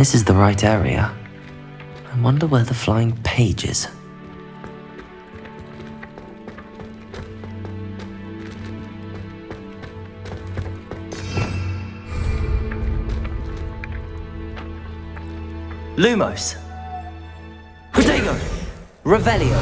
This is the right area. I wonder where the flying page is. Lumos! Protego! Revelio!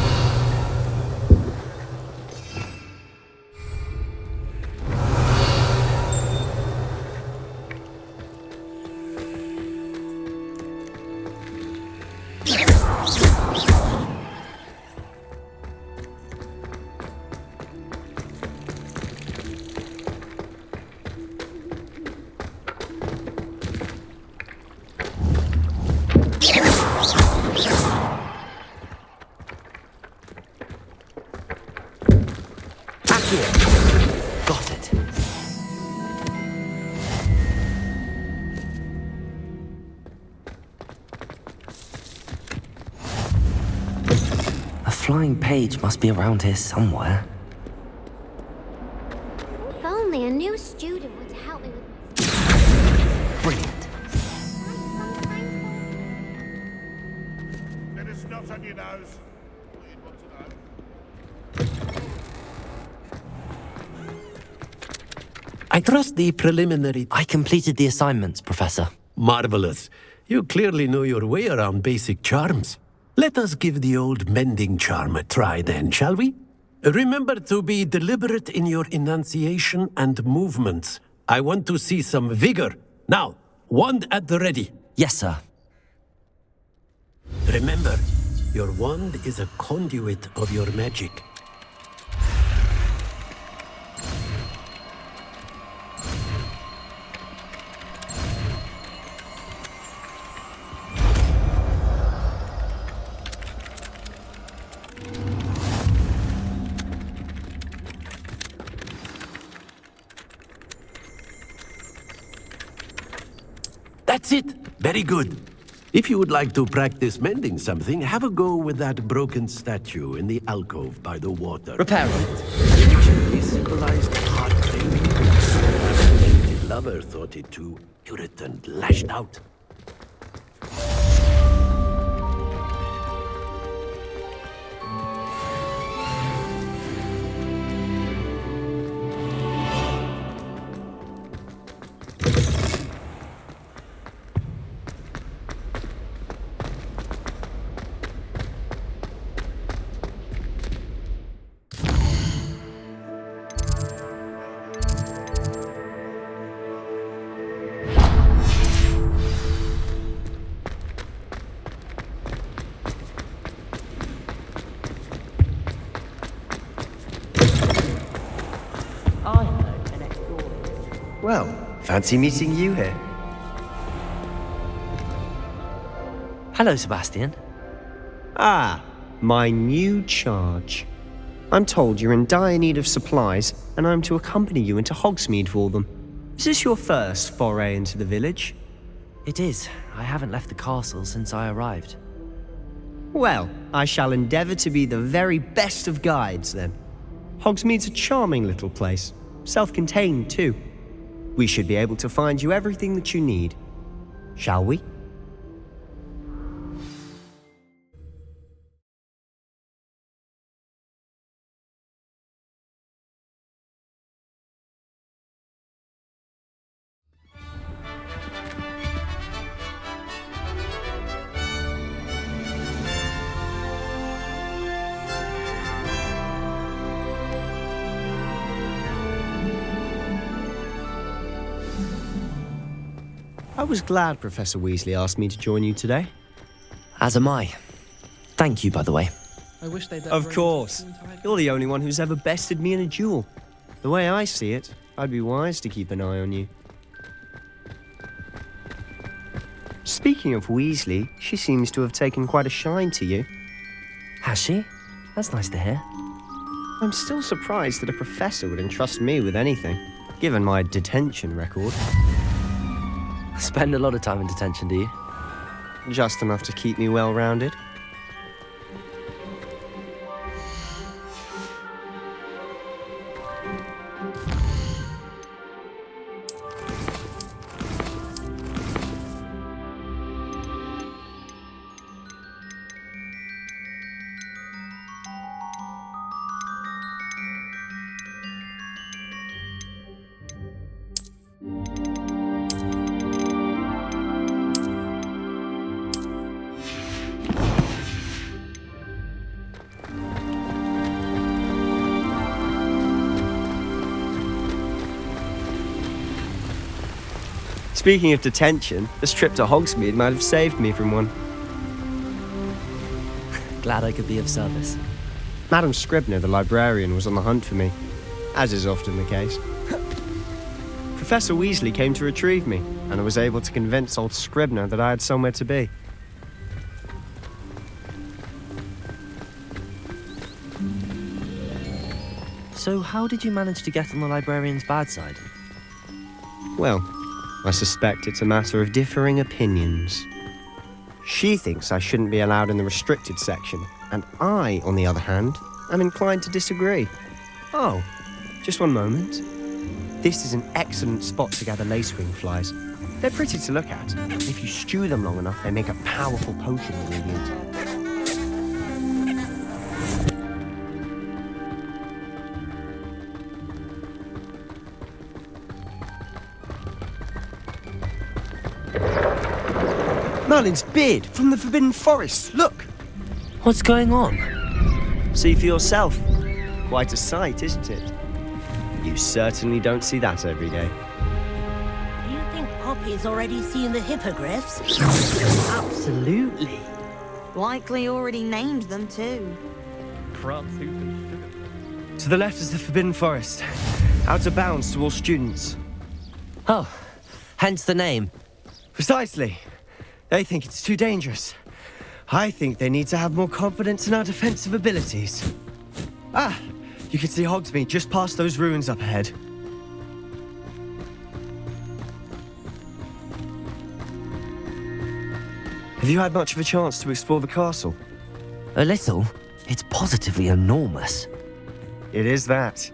AQUI! Got it. A flying page must be around here somewhere. If only a new student would help me with Brilliant. Let us not on your nose. All you'd want to know. I trust the preliminary... I completed the assignments, Professor. Marvelous. You clearly know your way around basic charms. Let us give the old mending charm a try then, shall we? Remember to be deliberate in your enunciation and movements. I want to see some vigor. Now, wand at the ready. Yes, sir. Remember, your wand is a conduit of your magic. That's it. Very good. If you would like to practice mending something, have a go with that broken statue in the alcove by the water. Repair it. Anciently symbolized heartbreak. The demented lover thought it too. He returned lashed out. Well, fancy meeting you here. Hello, Sebastian. Ah, my new charge. I'm told you're in dire need of supplies, and I'm to accompany you into Hogsmeade for them. Is this your first foray into the village? It is. I haven't left the castle since I arrived. Well, I shall endeavour to be the very best of guides, then. Hogsmeade's a charming little place, self-contained too. We should be able to find you everything that you need. Shall we? I was glad Professor Weasley asked me to join you today. As am I. Thank you, by the way. Of course. You're the only one who's ever bested me in a duel. The way I see it, I'd be wise to keep an eye on you. Speaking of Weasley, she seems to have taken quite a shine to you. Has she? That's nice to hear. I'm still surprised that a professor would entrust me with anything, given my detention record. Spend a lot of time in detention, do you? Just enough to keep me well-rounded. Speaking of detention, this trip to Hogsmeade might have saved me from one. Glad I could be of service. Madam Scribner, the librarian, was on the hunt for me, as is often the case. Professor Weasley came to retrieve me, and I was able to convince old Scribner that I had somewhere to be. So how did you manage to get on the librarian's bad side? Well, I suspect it's a matter of differing opinions. She thinks I shouldn't be allowed in the restricted section, and I, on the other hand, am inclined to disagree. Oh, just one moment. This is an excellent spot to gather lacewing flies. They're pretty to look at. If you stew them long enough, they make a powerful potion ingredient. Merlin's beard from the Forbidden Forest, look! What's going on? See for yourself. Quite a sight, isn't it? You certainly don't see that every day. Do you think Poppy's already seen the hippogriffs? Absolutely. Likely already named them too. To the left is the Forbidden Forest. Out of bounds to all students. Oh, hence the name. Precisely. They think it's too dangerous. I think they need to have more confidence in our defensive abilities. Ah, you can see Hogsmeade just past those ruins up ahead. Have you had much of a chance to explore the castle? A little? It's positively enormous. It is that.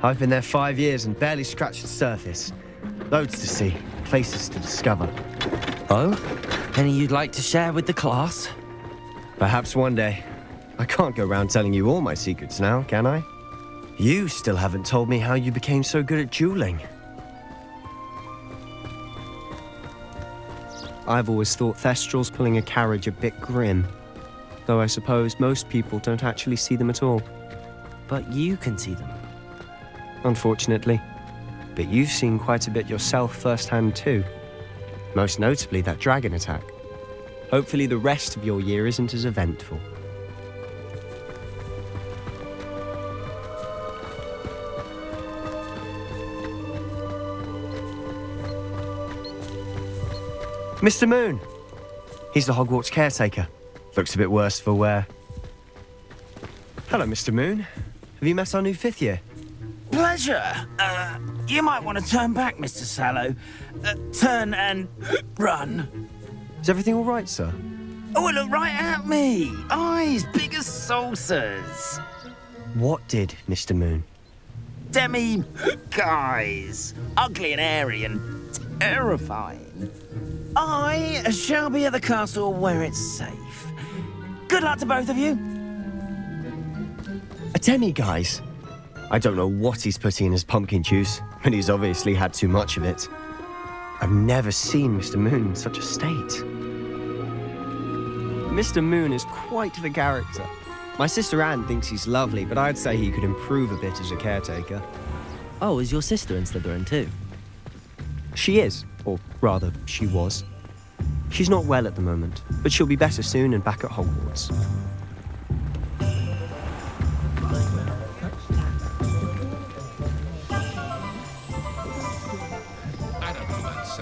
I've been there 5 years and barely scratched the surface. Loads to see, places to discover. Oh? Any you'd like to share with the class? Perhaps one day. I can't go around telling you all my secrets now, can I? You still haven't told me how you became so good at dueling. I've always thought Thestrals pulling a carriage a bit grim, though I suppose most people don't actually see them at all. But you can see them. Unfortunately. But you've seen quite a bit yourself firsthand too. Most notably that dragon attack. Hopefully the rest of your year isn't as eventful. Mr. Moon! He's the Hogwarts caretaker. Looks a bit worse for wear. Hello, Mr. Moon. Have you met our new 5th year? Pleasure. You might want to turn back, Mr. Sallow. Turn and run. Is everything all right, sir? Oh, look right at me. Eyes big as saucers. What did, Mr. Moon? Demi guys. Ugly and airy and terrifying. I shall be at the castle where it's safe. Good luck to both of you. A demi-guise? I don't know what he's putting in his pumpkin juice, but he's obviously had too much of it. I've never seen Mr. Moon in such a state. Mr. Moon is quite the character. My sister Anne thinks he's lovely, but I'd say he could improve a bit as a caretaker. Oh, is your sister in Slytherin too? She is, or rather, she was. She's not well at the moment, but she'll be better soon and back at Hogwarts.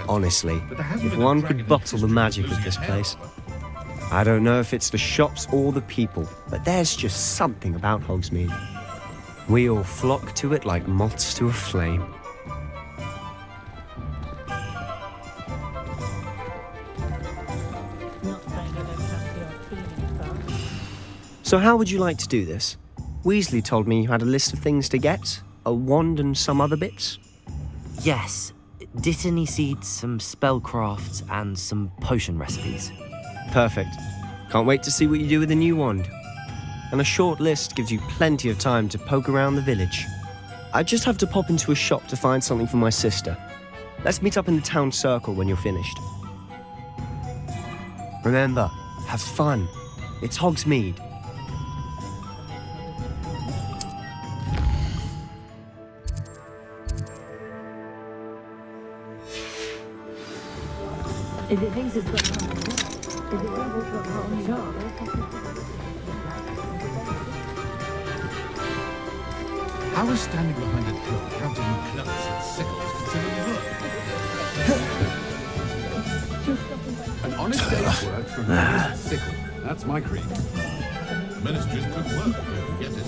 Honestly, if one could bottle the magic of this place. I don't know if it's the shops or the people, but there's just something about Hogsmeade. We all flock to it like moths to a flame. So how would you like to do this? Weasley told me you had a list of things to get, a wand and some other bits. Yes. Dittany seeds, some spellcrafts, and some potion recipes. Perfect. Can't wait to see what you do with the new wand. And a short list gives you plenty of time to poke around the village. I just have to pop into a shop to find something for my sister. Let's meet up in the town circle when you're finished. Remember, have fun. It's Hogsmeade. If it thinks it's got a job, if it thinks it's got a job. How is standing behind a clock counting clots and sickles considered work? An honest day's work for an honest sickle. That's my creed. Ministry's good work, get it?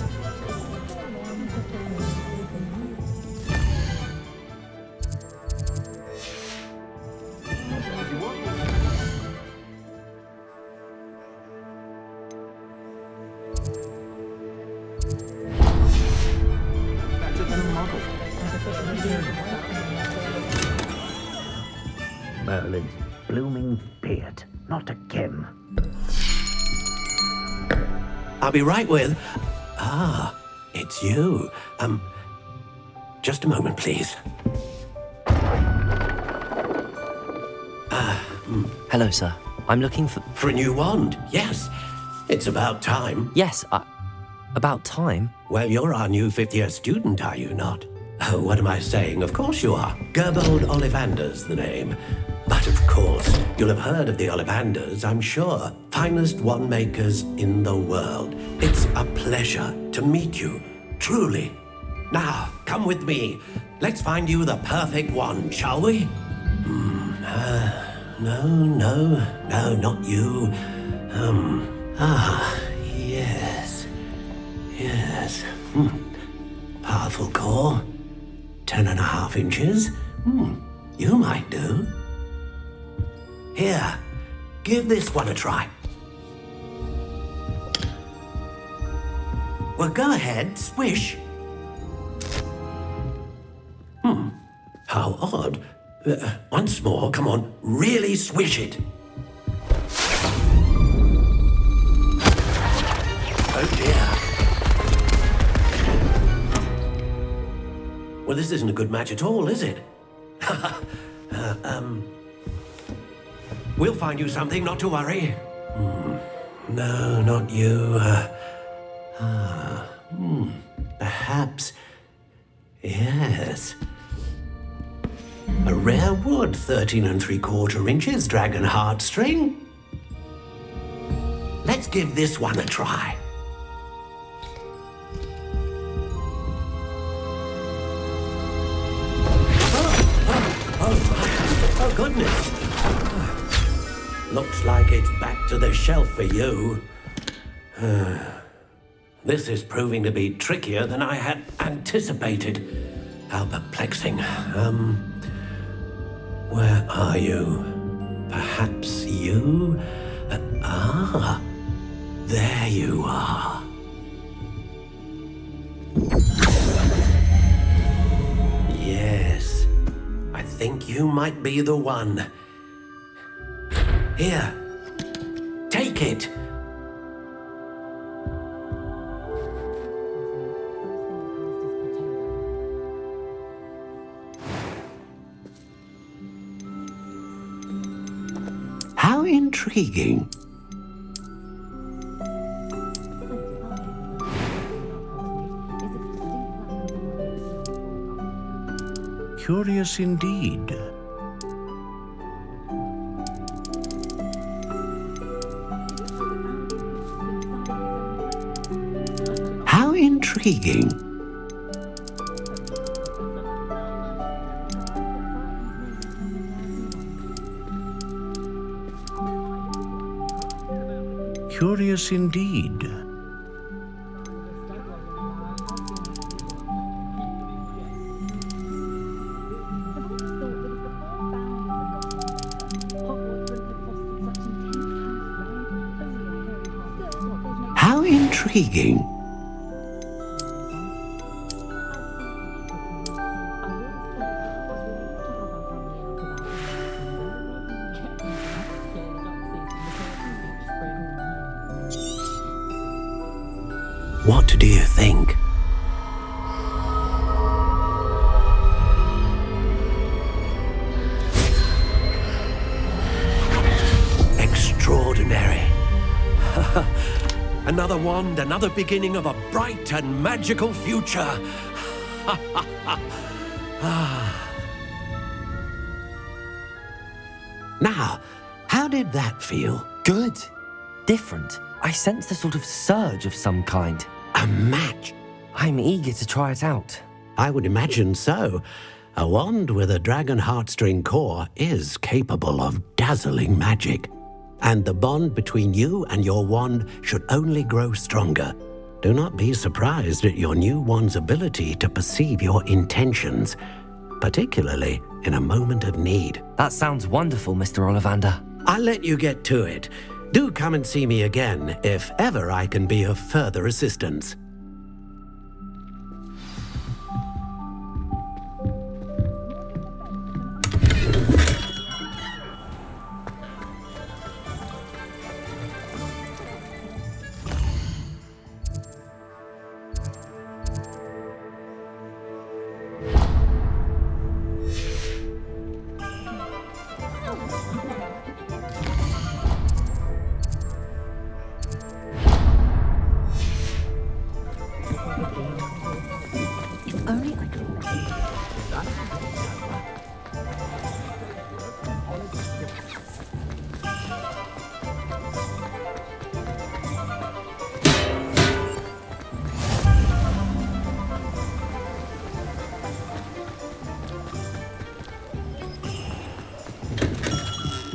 Merlin's blooming beard. Not again. I'll be right with... Ah, it's you. Just a moment, please. Hello, sir. I'm looking for... For a new wand, yes. It's about time. Yes, about time? Well, you're our new fifth-year student, are you not? Oh, what am I saying? Of course you are. Gerbold Ollivander's the name. But of course, you'll have heard of the Ollivanders, I'm sure. Finest wand makers in the world. It's a pleasure to meet you, truly. Now, come with me. Let's find you the perfect wand, shall we? No, not you. Yes. Powerful core. 10.5 inches. You might do. Here, give this one a try. Well, go ahead, swish. How odd. Once more, come on, really swish it. Oh dear. Well, this isn't a good match at all, is it? We'll find you something, not to worry. No, not you. Perhaps... Yes. A rare wood, 13 3/4 inches, dragon heartstring. Let's give this one a try. Oh, goodness. Looks like it's back to the shelf for you. This is proving to be trickier than I had anticipated. How perplexing. Where are you? Perhaps you? There you are. Yes, I think you might be the one. Here, take it. How intriguing. Curious indeed. How intriguing. Curious indeed. How intriguing. What do you think? Extraordinary. Another wand, another beginning of a bright and magical future. Now, how did that feel? Good. Different. I sensed a sort of surge of some kind. A match? I'm eager to try it out. I would imagine so. A wand with a dragon heartstring core is capable of dazzling magic. And the bond between you and your wand should only grow stronger. Do not be surprised at your new wand's ability to perceive your intentions, particularly in a moment of need. That sounds wonderful, Mr. Ollivander. I'll let you get to it. Do come and see me again if ever I can be of further assistance.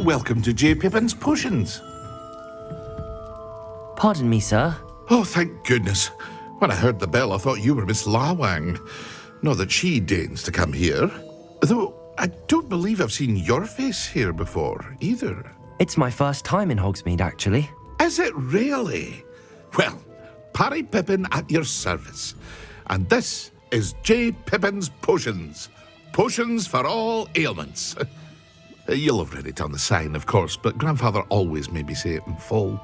Welcome to J. Pippin's Potions. Pardon me, sir. Oh, thank goodness. When I heard the bell, I thought you were Miss Lawang. Not that she deigns to come here. Though I don't believe I've seen your face here before, either. It's my first time in Hogsmeade, actually. Is it really? Well, Parry Pippin at your service. And this is J. Pippin's Potions. Potions for all ailments. You'll have read it on the sign, of course, but Grandfather always made me say it in full.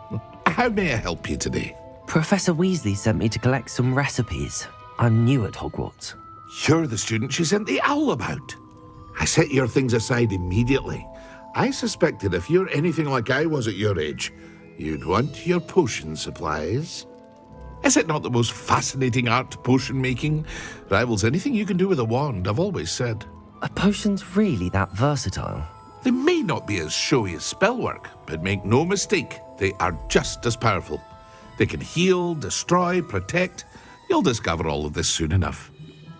How may I help you today? Professor Weasley sent me to collect some recipes. I'm new at Hogwarts. You're the student she sent the owl about. I set your things aside immediately. I suspected if you're anything like I was at your age, you'd want your potion supplies. Is it not the most fascinating art, potion making? Rivals anything you can do with a wand, I've always said. Are potions really that versatile? They may not be as showy as spellwork, but make no mistake, they are just as powerful. They can heal, destroy, protect. You'll discover all of this soon enough.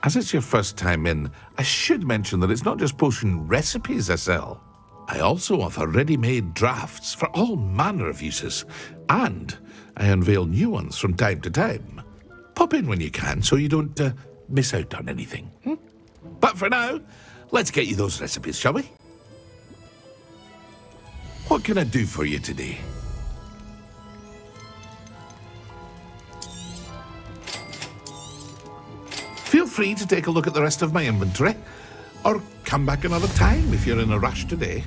As it's your first time in, I should mention that it's not just potion recipes I sell. I also offer ready-made drafts for all manner of uses, and I unveil new ones from time to time. Pop in when you can so you don't miss out on anything. But for now, let's get you those recipes, shall we? What can I do for you today? Feel free to take a look at the rest of my inventory, or come back another time if you're in a rush today.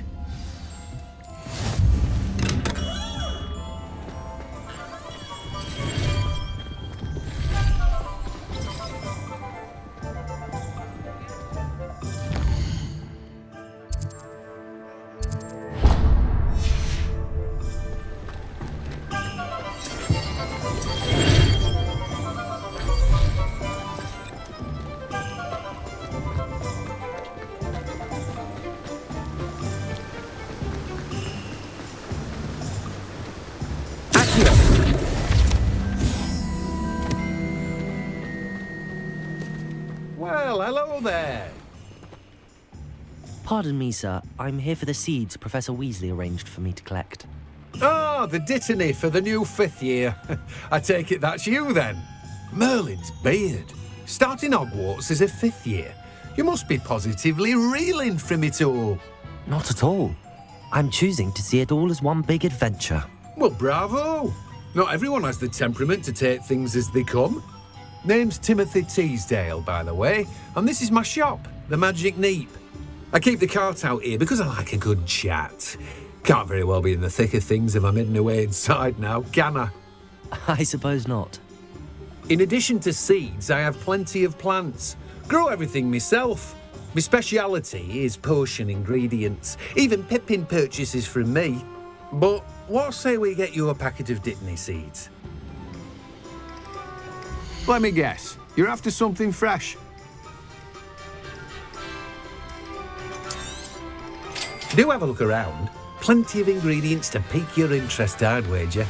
Well, hello there. Pardon me, sir. I'm here for the seeds Professor Weasley arranged for me to collect. Oh, the dittany for the new 5th year. I take it that's you, then. Merlin's beard. Starting Hogwarts as a 5th year. You must be positively reeling from it all. Not at all. I'm choosing to see it all as one big adventure. Well, bravo. Not everyone has the temperament to take things as they come. Name's Timothy Teasdale, by the way, and this is my shop, the Magic Neep. I keep the cart out here because I like a good chat. Can't very well be in the thick of things if I'm hidden away inside now, can I? I suppose not. In addition to seeds, I have plenty of plants. Grow everything myself. My speciality is potion ingredients. Even Pippin purchases from me. But what say we get you a packet of Dittany seeds? Let me guess. You're after something fresh. Do have a look around. Plenty of ingredients to pique your interest, I'd wager.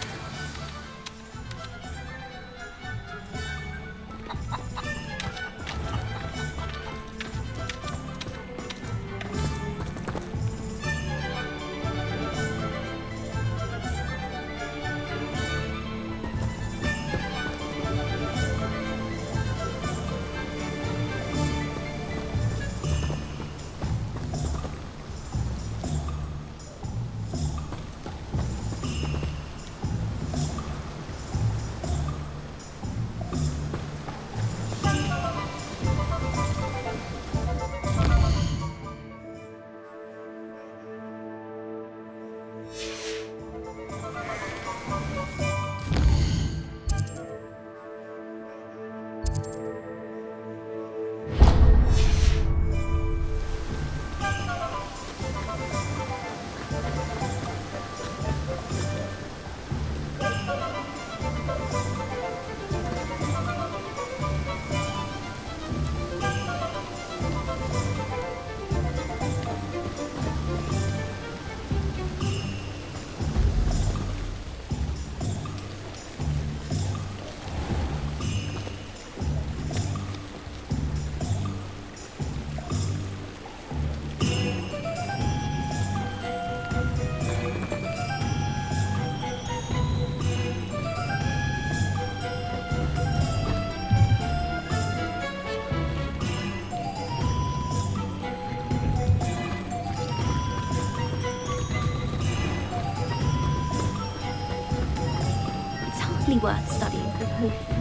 Worth studying for potion.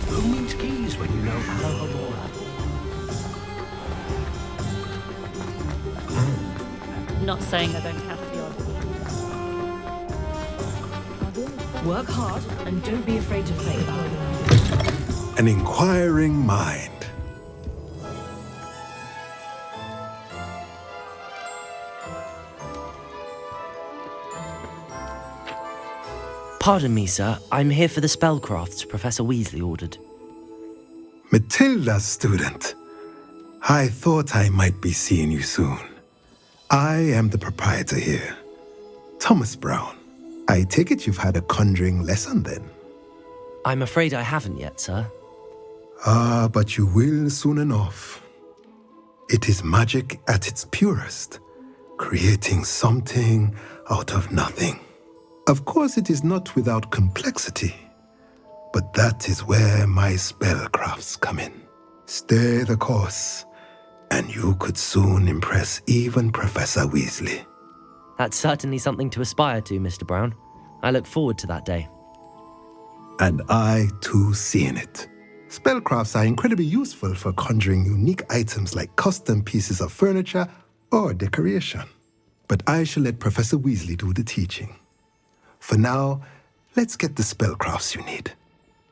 Who needs keys when you know Alabora? Not saying I don't have the odd. Work hard and don't be afraid to fail. An inquiring mind. Pardon me, sir. I'm here for the spellcrafts Professor Weasley ordered. Matilda's student. I thought I might be seeing you soon. I am the proprietor here, Thomas Brown. I take it you've had a conjuring lesson then? I'm afraid I haven't yet, sir. Ah, but you will soon enough. It is magic at its purest, creating something out of nothing. Of course, it is not without complexity, but that is where my spellcrafts come in. Stay the course, and you could soon impress even Professor Weasley. That's certainly something to aspire to, Mr. Brown. I look forward to that day. And I, too, seeing it. Spellcrafts are incredibly useful for conjuring unique items like custom pieces of furniture or decoration. But I shall let Professor Weasley do the teaching. For now, let's get the spellcrafts you need.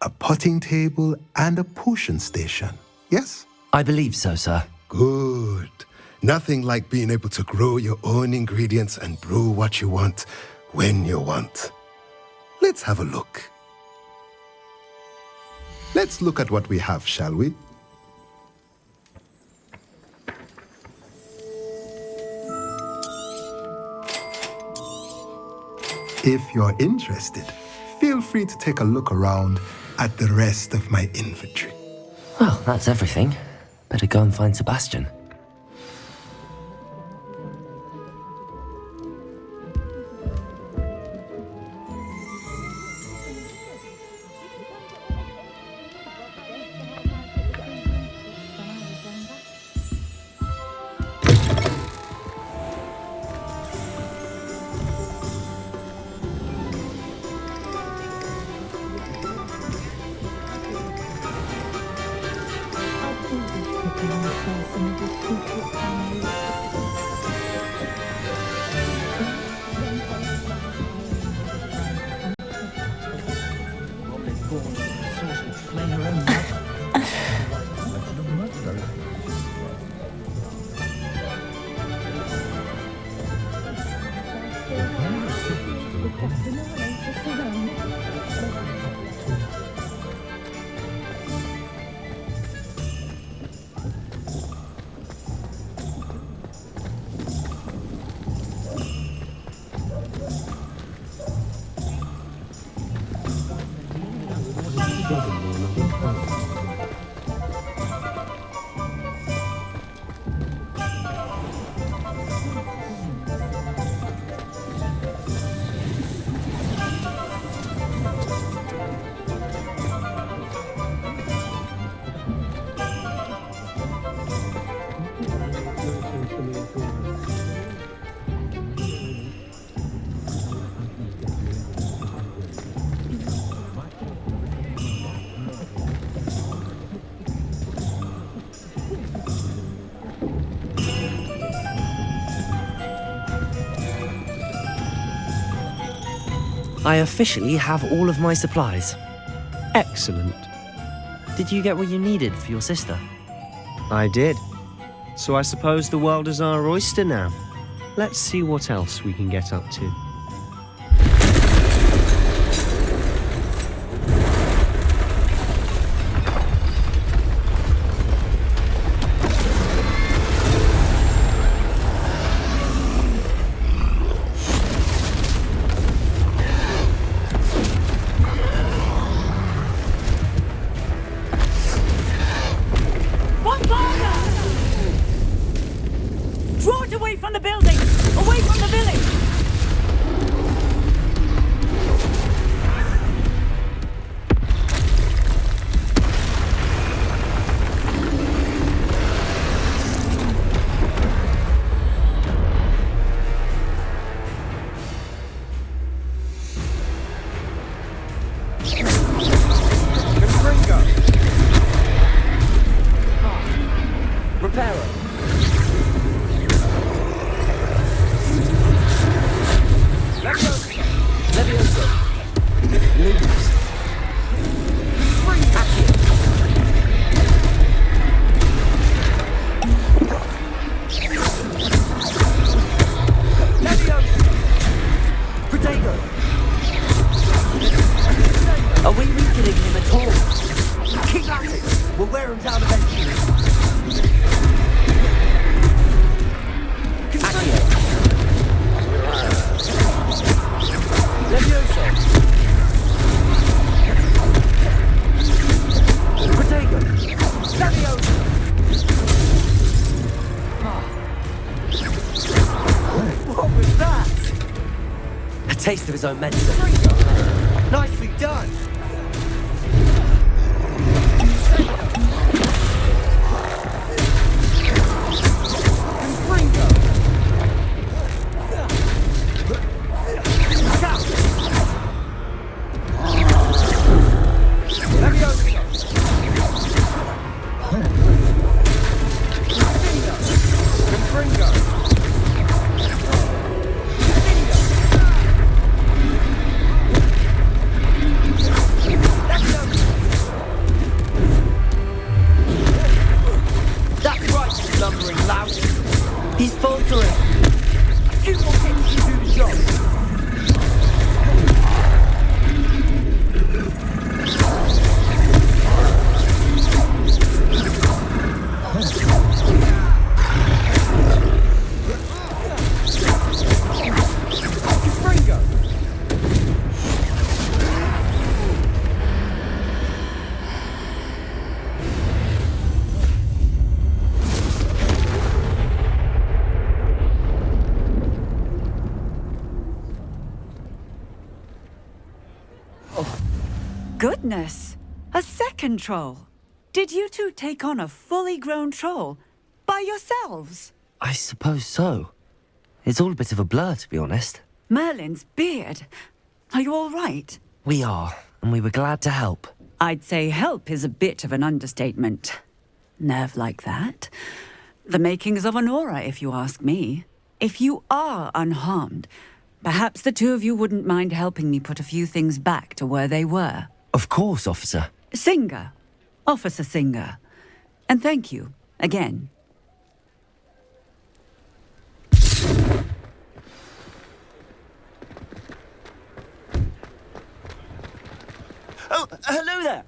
A potting table and a potion station, yes? I believe so, sir. Good. Nothing like being able to grow your own ingredients and brew what you want when you want. Let's have a look. Let's look at what we have, shall we? If you're interested, feel free to take a look around at the rest of my inventory. Well, that's everything. Better go and find Sebastian. I officially have all of my supplies. Excellent. Did you get what you needed for your sister? I did. So I suppose the world is our oyster now. Let's see what else we can get up to. Taste of his own medicine. Nicely done! Goodness! A second troll! Did you two take on a fully grown troll by yourselves? I suppose so. It's all a bit of a blur, to be honest. Merlin's beard. Are you all right? We are, and we were glad to help. I'd say help is a bit of an understatement. Nerve like that. The makings of an aura, if you ask me. If you are unharmed, perhaps the two of you wouldn't mind helping me put a few things back to where they were. Of course, officer. Singer. Officer Singer. And thank you, again. Oh, hello there.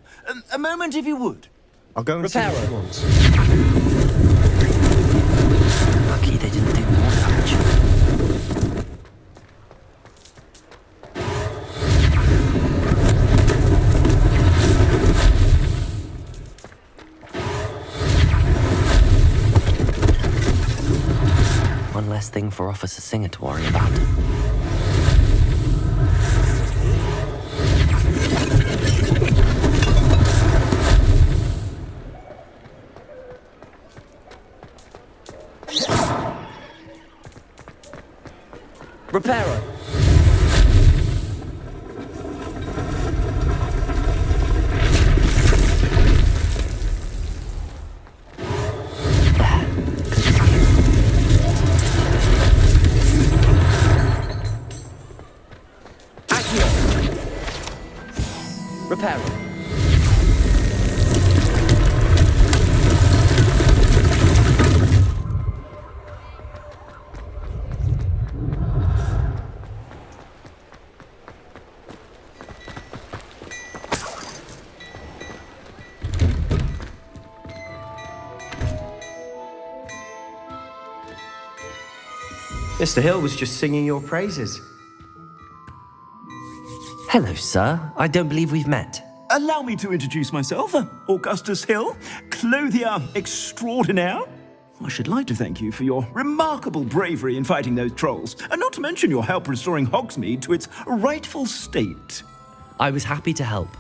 A moment, if you would. I'll go and see what he wants. Lucky they didn't do more damage. One less thing for Officer Singer to worry about. Reparo. AQUI. Mr. Hill was just singing your praises. Hello, sir. I don't believe we've met. Allow me to introduce myself, Augustus Hill, clothier extraordinaire. I should like to thank you for your remarkable bravery in fighting those trolls, and not to mention your help restoring Hogsmeade to its rightful state. I was happy to help.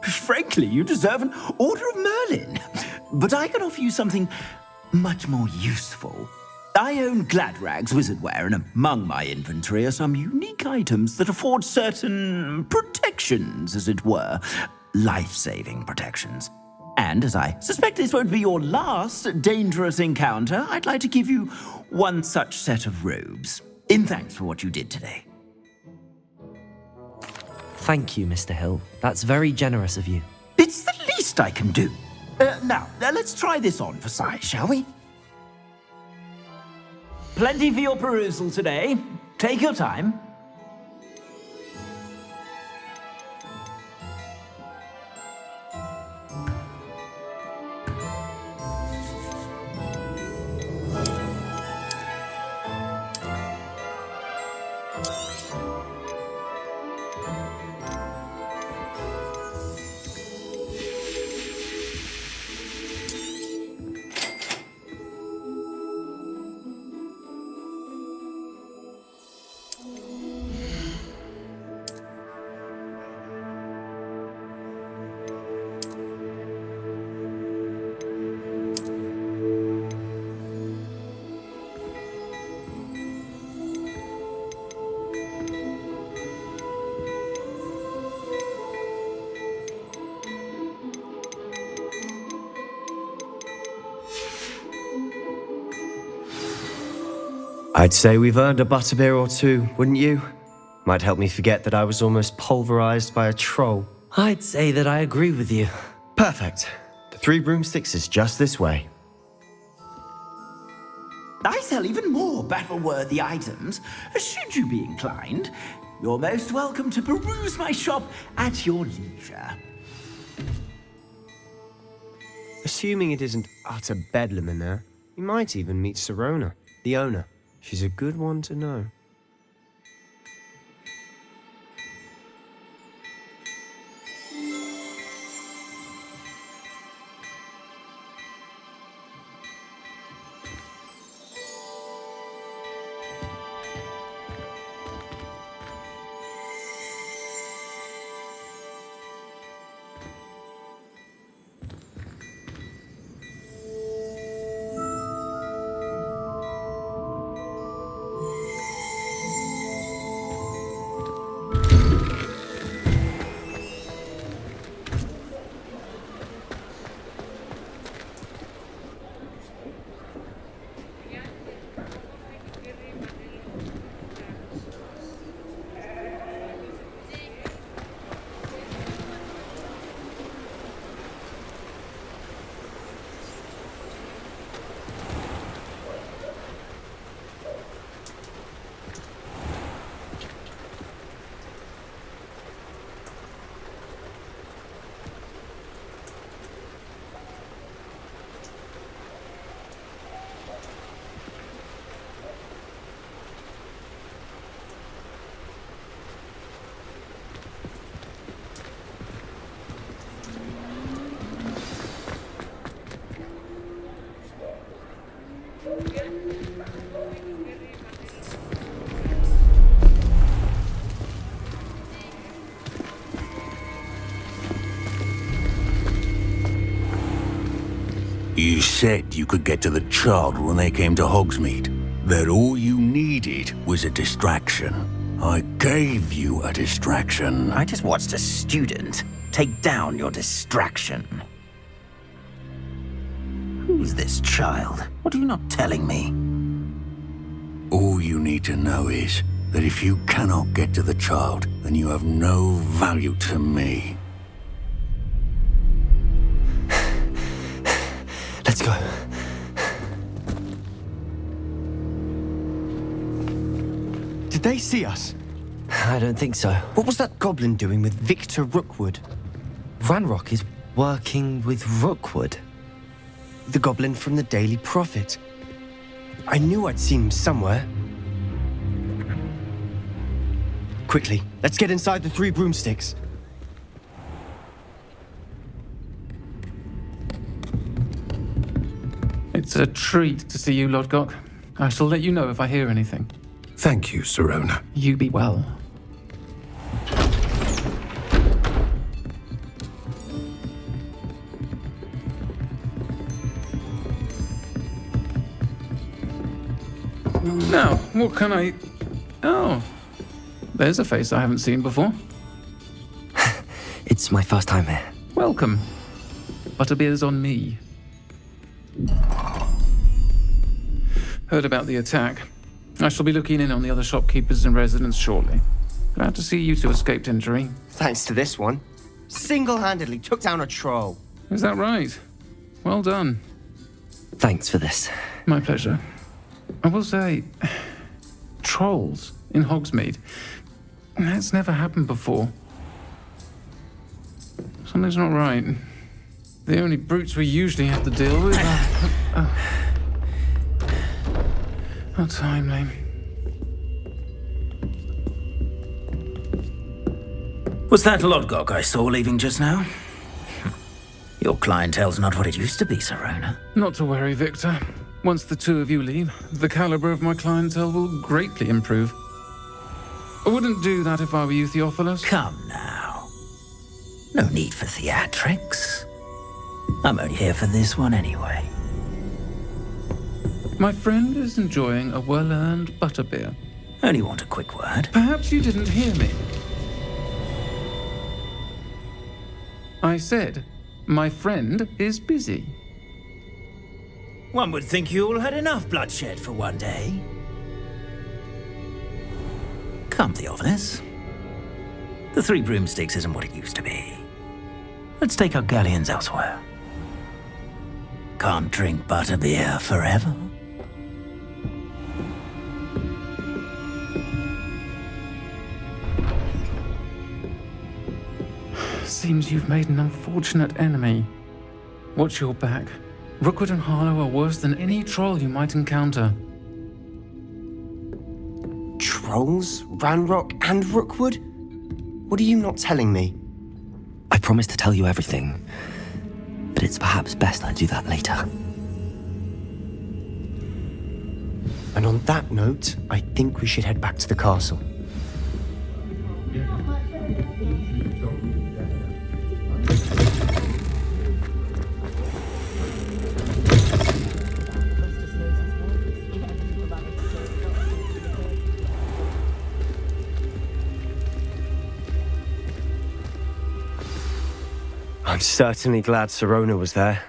Frankly, you deserve an Order of Merlin, but I can offer you something much more useful. I own Gladrag's wizardware, and among my inventory are some unique items that afford certain protections, as it were. Life-saving protections. And as I suspect this won't be your last dangerous encounter, I'd like to give you one such set of robes, in thanks for what you did today. Thank you, Mr. Hill. That's very generous of you. It's the least I can do. Now, let's try this on for size, shall we? Plenty for your perusal today. Take your time. I'd say we've earned a butterbeer or two, wouldn't you? Might help me forget that I was almost pulverized by a troll. I'd say that I agree with you. Perfect. The 3 broomsticks is just this way. I sell even more battle-worthy items. Should you be inclined, you're most welcome to peruse my shop at your leisure. Assuming it isn't utter bedlam in there, you might even meet Serona, the owner. She's a good one to know. You said you could get to the child when they came to Hogsmeade. That all you needed was a distraction. I gave you a distraction. I just watched a student take down your distraction. Who's this child? What are you not telling me? All you need to know is that if you cannot get to the child, then you have no value to me. Let's go. Did they see us? I don't think so. What was that goblin doing with Victor Rookwood? Ranrock is working with Rookwood. The goblin from the Daily Prophet. I knew I'd seen him somewhere. Quickly, let's get inside the 3 broomsticks. It's a treat to see you, Lodgok. I shall let you know if I hear anything. Thank you, Sirona. You be well. Now, what can I... Oh, there's a face I haven't seen before. It's my first time here. Welcome. Butterbeer's on me. Heard about the attack. I shall be looking in on the other shopkeepers and residents shortly. Glad to see you two escaped injury. Thanks to this one. Single-handedly took down a troll. Is that right? Well done. Thanks for this. My pleasure. I will say, trolls in Hogsmeade. That's never happened before. Something's not right. The only brutes we usually have to deal with are... How timely. Was that Lodgok I saw leaving just now? Your clientele's not what it used to be, Sirona. Not to worry, Victor. Once the two of you leave, the caliber of my clientele will greatly improve. I wouldn't do that if I were you, Theophilus. Come now. No need for theatrics. I'm only here for this one anyway. My friend is enjoying a well-earned butterbeer. Only want a quick word. Perhaps you didn't hear me. I said, my friend is busy. One would think you all had enough bloodshed for one day. Come, Theophilus. The 3 broomsticks isn't what it used to be. Let's take our galleons elsewhere. Can't drink butterbeer forever. Seems you've made an unfortunate enemy. Watch your back. Rookwood and Harlow are worse than any troll you might encounter. Trolls? Ranrock and Rookwood? What are you not telling me? I promised to tell you everything, but it's perhaps best I do that later. And on that note, I think we should head back to the castle. I'm certainly glad Sirona was there.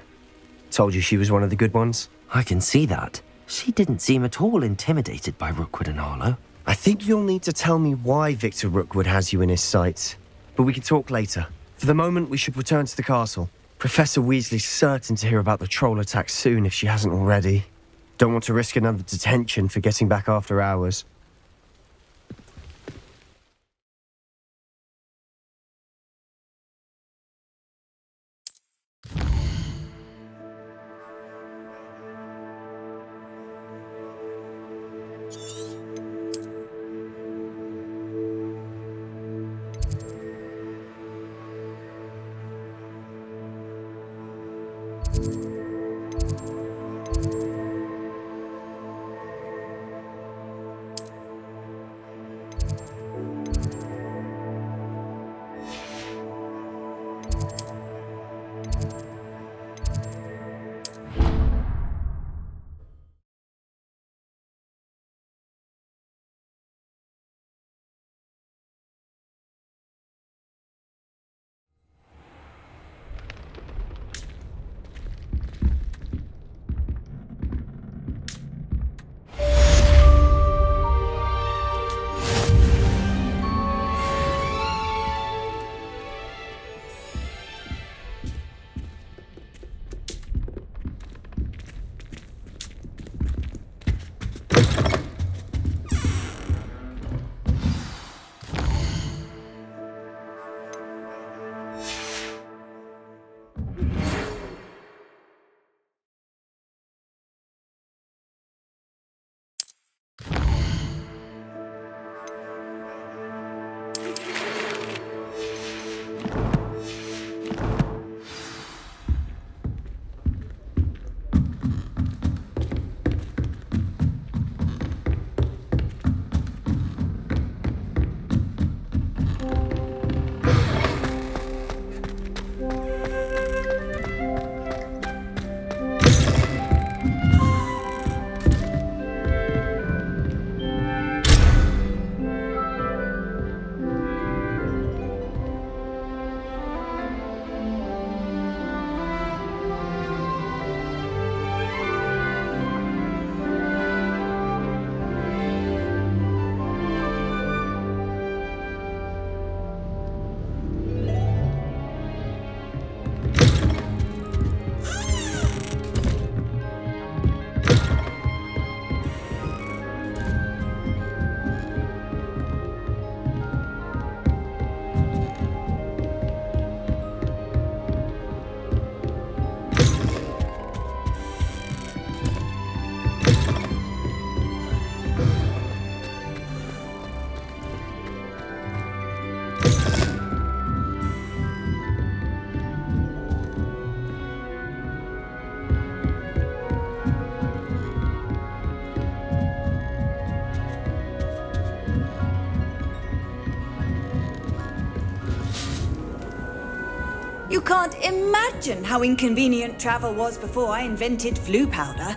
Told you she was one of the good ones. I can see that. She didn't seem at all intimidated by Rookwood and Harlow. I think you'll need to tell me why Victor Rookwood has you in his sights. But we can talk later. For the moment, we should return to the castle. Professor Weasley's certain to hear about the troll attack soon if she hasn't already. Don't want to risk another detention for getting back after hours. You can't imagine how inconvenient travel was before I invented flu powder.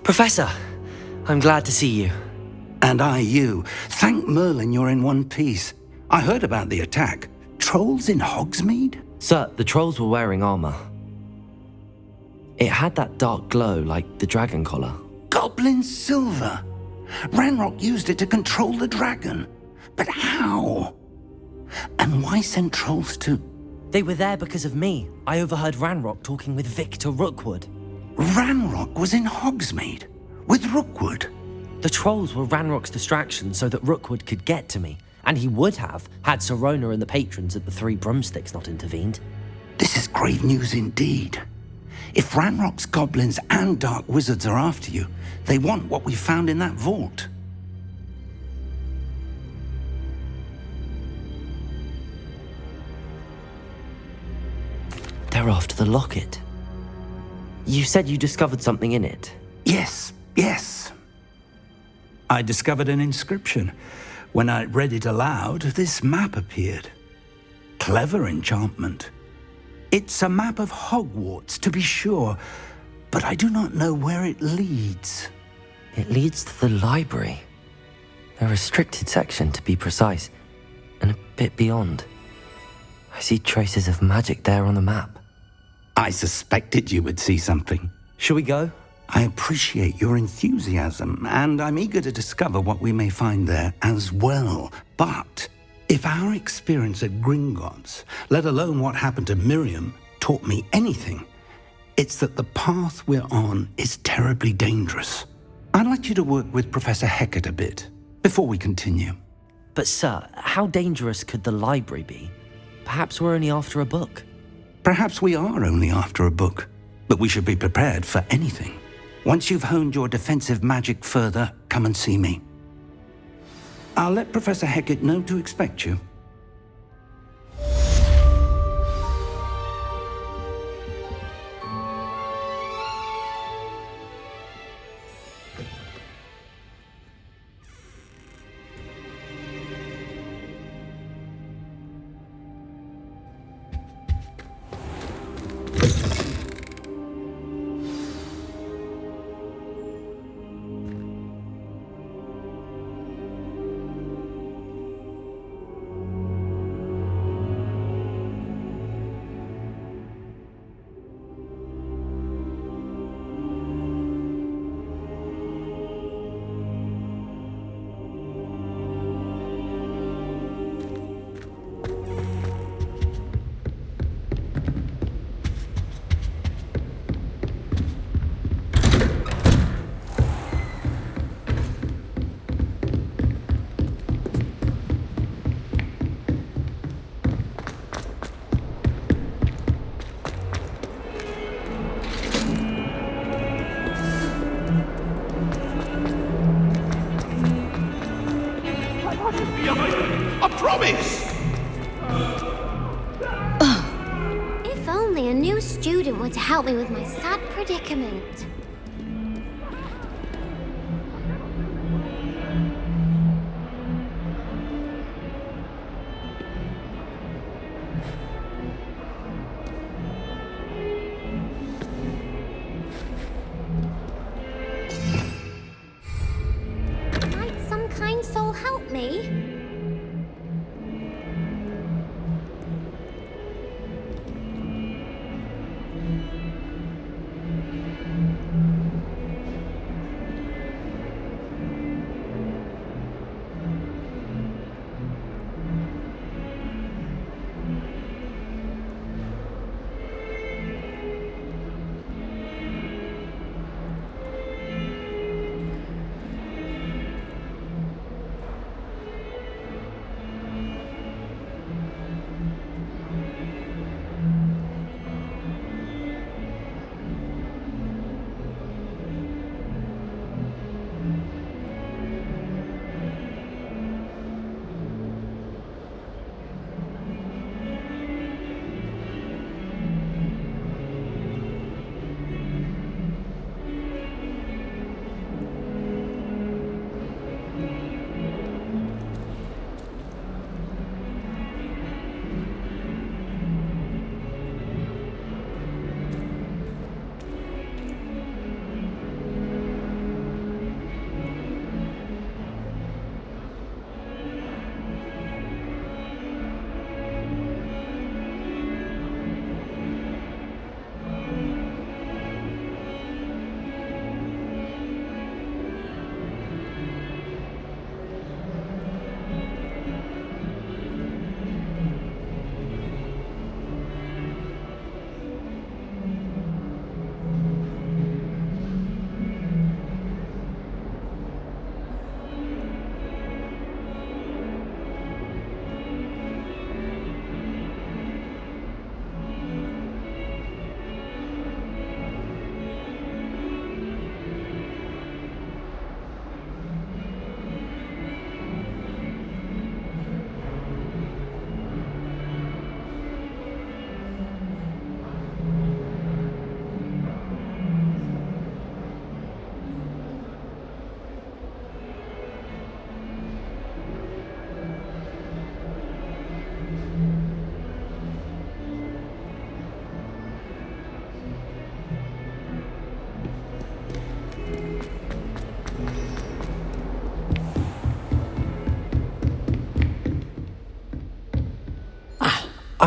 Professor, I'm glad to see you. And I you. Thank Merlin you're in one piece. I heard about the attack. Trolls in Hogsmeade? Sir, the trolls were wearing armor. It had that dark glow like the dragon collar. Goblin silver. Ranrock used it to control the dragon. But how? And why send trolls to... They were there because of me. I overheard Ranrock talking with Victor Rookwood. Ranrock was in Hogsmeade? With Rookwood? The trolls were Ranrock's distraction so that Rookwood could get to me. And he would have, had Sirona and the patrons at the Three Broomsticks not intervened. This is grave news indeed. If Ranrock's goblins and dark wizards are after you, they want what we found in that vault. They're after the locket. You said you discovered something in it. Yes. I discovered an inscription. When I read it aloud, this map appeared. Clever enchantment. It's a map of Hogwarts, to be sure, but I do not know where it leads. It leads to the library. A restricted section, to be precise, and a bit beyond. I see traces of magic there on the map. I suspected you would see something. Shall we go? I appreciate your enthusiasm, and I'm eager to discover what we may find there as well. But if our experience at Gringotts, let alone what happened to Miriam, taught me anything, it's that the path we're on is terribly dangerous. I'd like you to work with Professor Hecat a bit before we continue. But sir, how dangerous could the library be? Perhaps we're only after a book. Perhaps we are only after a book, but we should be prepared for anything. Once you've honed your defensive magic further, come and see me. I'll let Professor Hecat know to expect you. I promise! If only a new student were to help me with my sad predicament. Might some kind soul help me?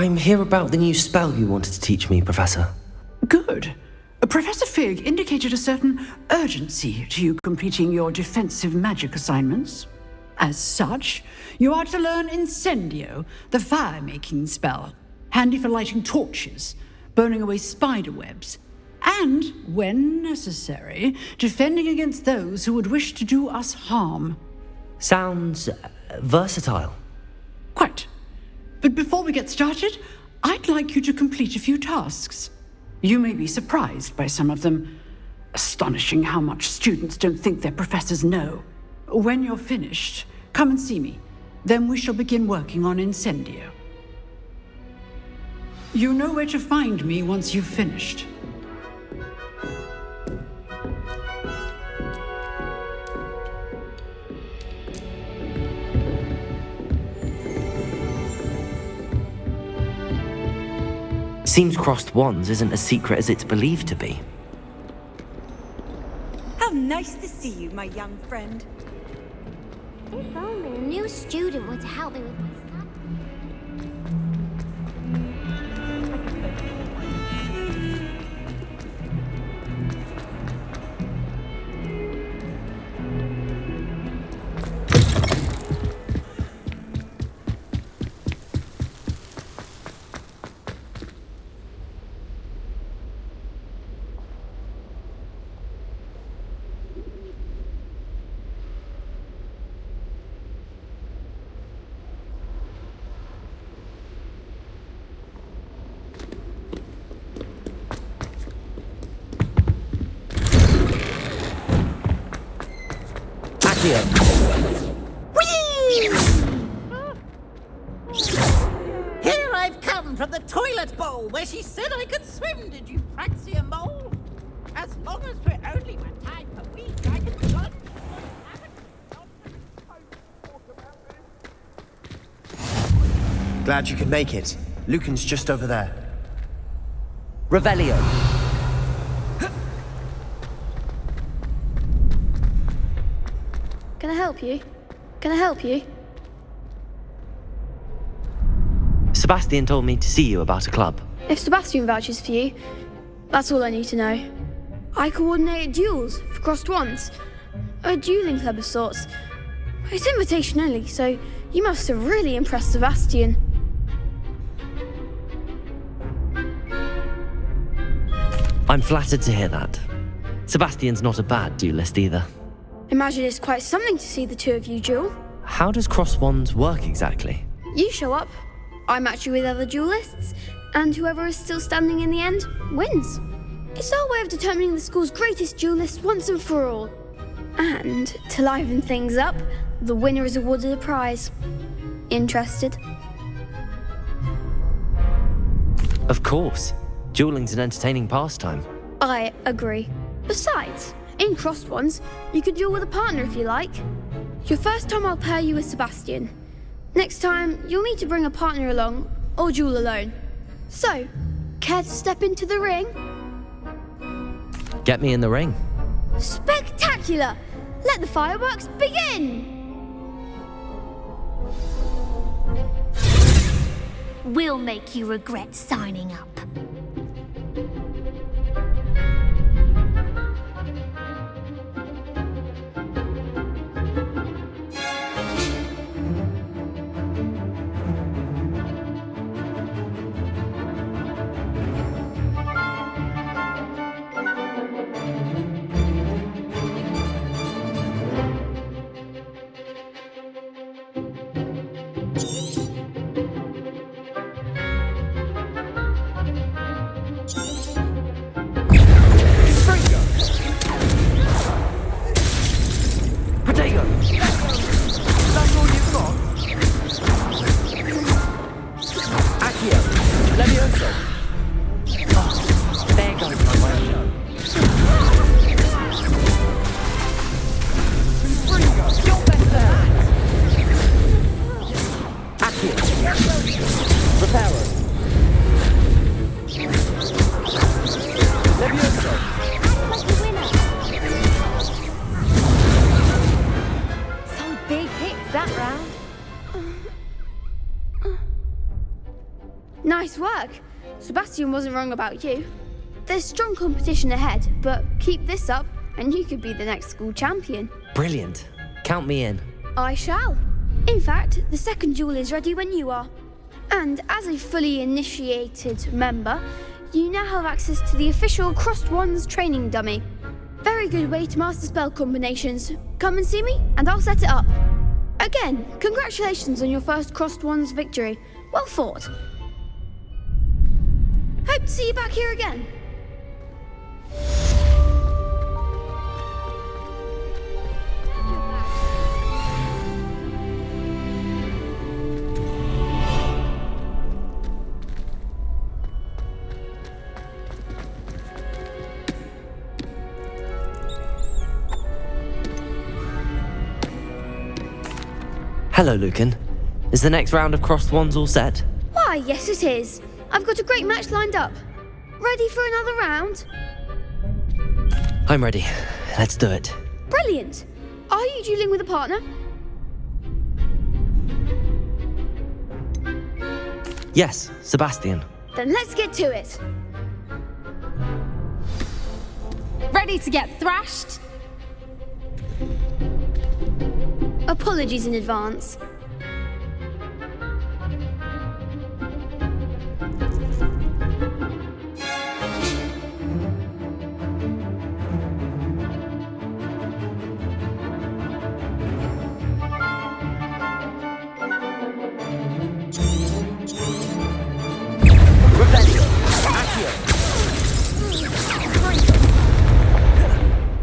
I'm here about the new spell you wanted to teach me, Professor. Good. Professor Fig indicated a certain urgency to you completing your defensive magic assignments. As such, you are to learn Incendio, the fire-making spell, handy for lighting torches, burning away spider webs, and, when necessary, defending against those who would wish to do us harm. Sounds versatile. Quite. But before we get started, I'd like you to complete a few tasks. You may be surprised by some of them. Astonishing how much students don't think their professors know. When you're finished, come and see me. Then we shall begin working on Incendio. You know where to find me once you've finished. Seems crossed wands isn't as secret as it's believed to be. How nice to see you, my young friend. If only a new student were to help me with my stuff. Here I've come from the toilet bowl where she said I could swim, did you praxia mole? As long as we're only one time per week, I can plunge. Glad you could make it. Lucan's just over there. Revelio. Can I help you? Can I help you? Sebastian told me to see you about a club. If Sebastian vouches for you, that's all I need to know. I coordinate duels for crossed wands. A dueling club of sorts. It's invitation only, so you must have really impressed Sebastian. I'm flattered to hear that. Sebastian's not a bad duelist either. Imagine it's quite something to see the two of you duel. How does cross wands work exactly? You show up, I match you with other duelists, and whoever is still standing in the end wins. It's our way of determining the school's greatest duelist once and for all. And to liven things up, the winner is awarded a prize. Interested? Of course. Dueling's an entertaining pastime. I agree. Besides, in crossed ones, you could duel with a partner if you like. Your first time I'll pair you with Sebastian. Next time, you'll need to bring a partner along, or duel alone. So, care to step into the ring? Get me in the ring. Spectacular! Let the fireworks begin! We'll make you regret signing up. Nice work. Sebastian wasn't wrong about you. There's strong competition ahead, but keep this up and you could be the next school champion. Brilliant. Count me in. I shall. In fact, the second duel is ready when you are. And as a fully initiated member, you now have access to the official Crossed Wands training dummy. Very good way to master spell combinations. Come and see me, and I'll set it up. Again, congratulations on your first Crossed Wands victory. Well fought. Hope to see you back here again. Hello, Lucan. Is the next round of Crossed Wands all set? Why, yes it is. I've got a great match lined up. Ready for another round? I'm ready. Let's do it. Brilliant. Are you dueling with a partner? Yes, Sebastian. Then let's get to it. Ready to get thrashed? Apologies in advance.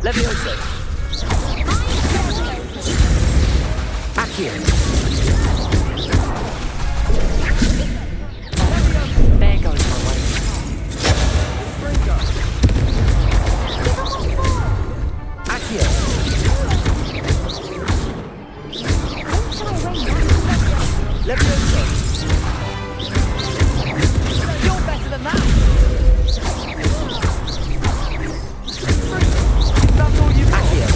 Levioso. Accio. There goes my way. Accio. Levioso. You're better than that. That's all you got. Accio.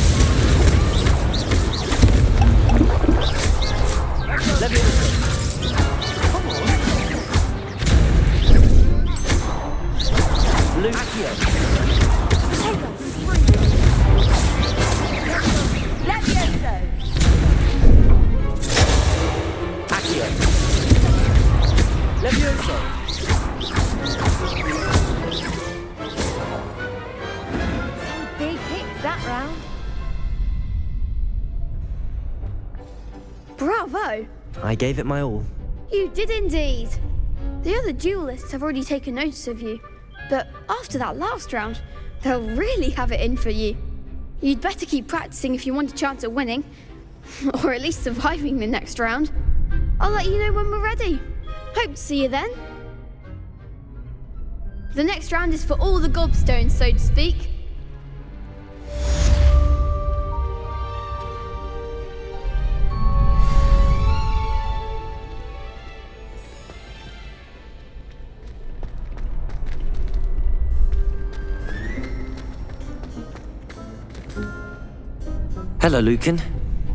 Levioso. Come on. Luke. Accio. Levioso. Accio. Levioso. Some big hits that round. Bravo! I gave it my all. You did indeed. The other duelists have already taken notice of you, but after that last round, they'll really have it in for you. You'd better keep practicing if you want a chance at winning, or at least surviving the next round. I'll let you know when we're ready. Hope to see you then. The next round is for all the gobstones, so to speak. Hello, Lucan.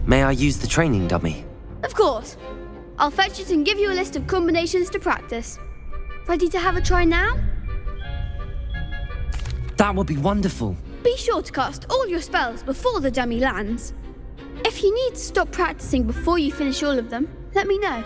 May I use the training dummy? Of course. I'll fetch it and give you a list of combinations to practice. Ready to have a try now? That would be wonderful. Be sure to cast all your spells before the dummy lands. If you need to stop practicing before you finish all of them, let me know.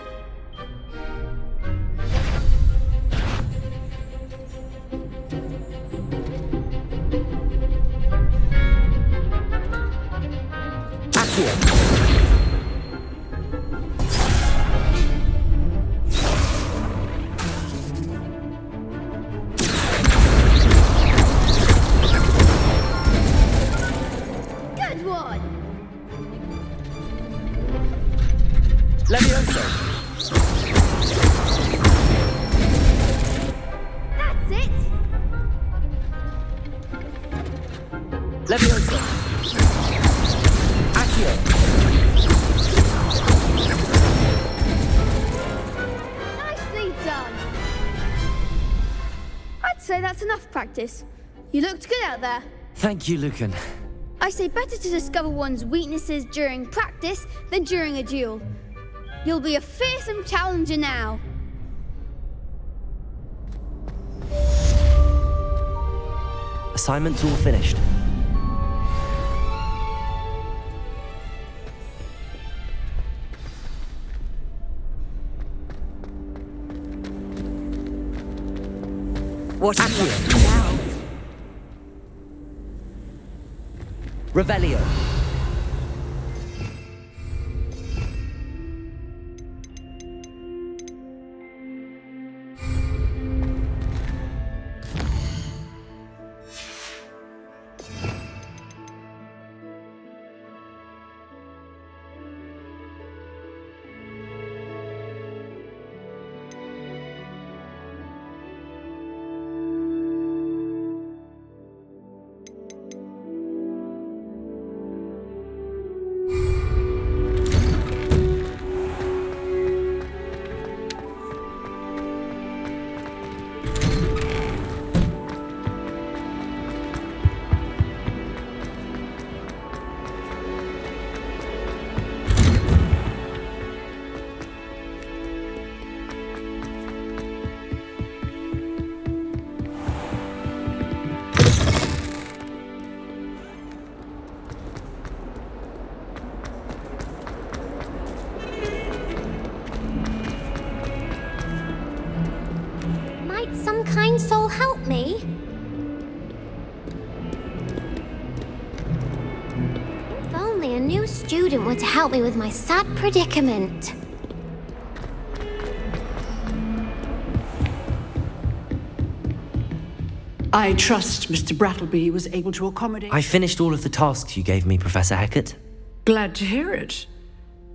Good one! Levioso. That's it! Levioso. Accio. Nicely done! I'd say that's enough practice. You looked good out there. Thank you, Lucan. I say better to discover one's weaknesses during practice than during a duel. You'll be a fearsome challenger now. Assignment's all finished. What are you up to now? Revelio. Might some kind soul help me? If only a new student were to help me with my sad predicament. I trust Mr. Brattleby was able to accommodate... I finished all of the tasks you gave me, Professor Hecat. Glad to hear it.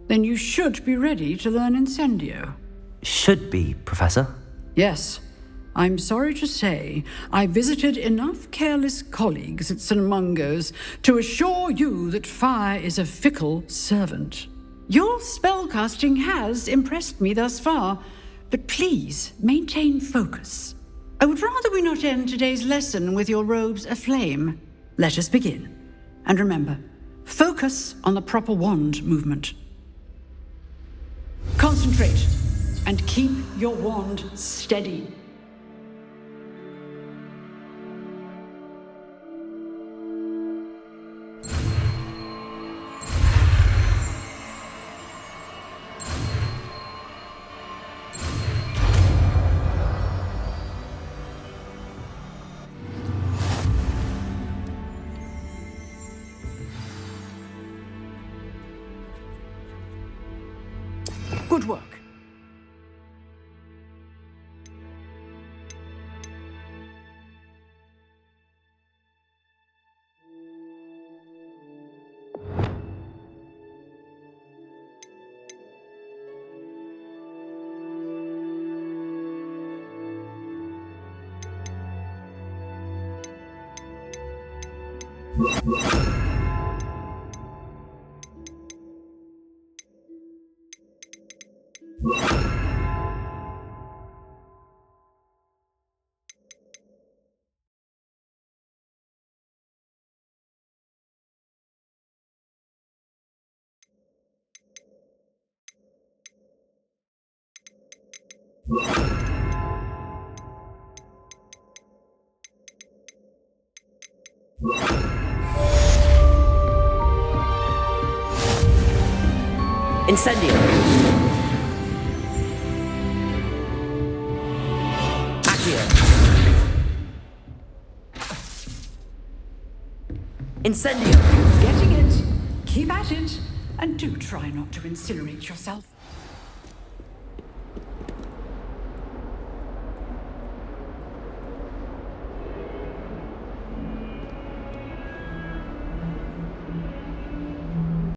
Then you should be ready to learn Incendio. Should be, Professor. Yes. I'm sorry to say, I visited enough careless colleagues at St. Mungo's to assure you that fire is a fickle servant. Your spellcasting has impressed me thus far, but please maintain focus. I would rather we not end today's lesson with your robes aflame. Let us begin. And remember, focus on the proper wand movement. Concentrate and keep your wand steady. Good work. Incendio. AQUI. Incendio. Getting it. Keep at it. And do try not to incinerate yourself.